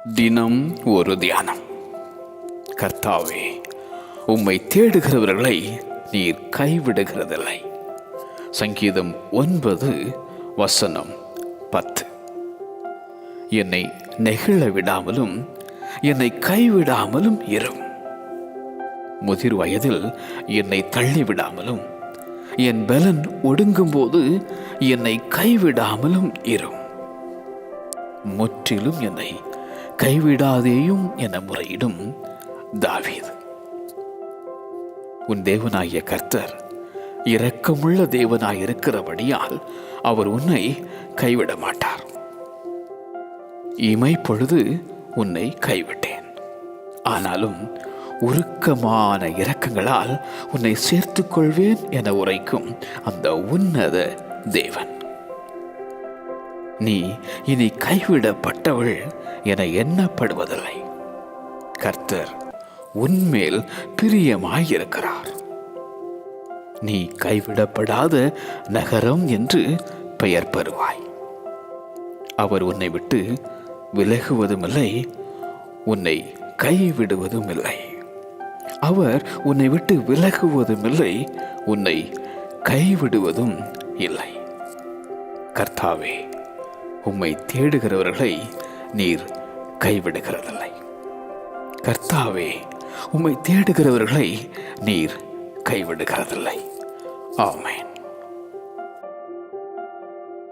தினம் ஒரு தியானம். கர்த்தாவே, உம்மை தேடுகிறவர்களை நீர் கைவிடுகிறதில்லை. சங்கீதம் 9:10. என்னை நெகிழ விடாமலும் என்னை கைவிடாமலும் இரும். முதிர் வயதில் என்னை தள்ளிவிடாமலும் என் பலன் ஒடுங்கும் போது என்னை கைவிடாமலும் இரும். முற்றிலும் என்னை கைவிடாதேயும் என முறையிடும் தாவீது. உன் தேவனாகிய கர்த்தர் இரக்கமுள்ள தேவனாயிருக்கிறபடியால் அவர் உன்னை கைவிட மாட்டார். இமைப்பொழுது உன்னை கைவிட்டேன், ஆனாலும் உருக்கமான இரக்கங்களால் உன்னை சேர்த்துக் கொள்வேன் என உரைக்கும் அந்த உன்னத தேவன். நீ இனி கைவிடப்பட்டவள் என எண்ணப்படுவதில்லை. கர்த்தர் உன்மேல் பிரியமாயிருக்கிறார். நீ கைவிடப்படாத நகரம் என்று பெயர் பெறுவாய். அவர் உன்னை விட்டு விலகுவதுமில்லை, உன்னை கைவிடுவதும் இல்லை. அவர் உன்னை விட்டு விலகுவதுமில்லை, உன்னை கைவிடுவதும் இல்லை. கர்த்தாவே, உம்மை தேடுகிறவர்களை நீர் கைவிடுகிறதில்லை. கர்த்தாவே, உம்மை தேடுகிறவர்களை நீர் கைவிடுகிறதில்லை. ஆமென்.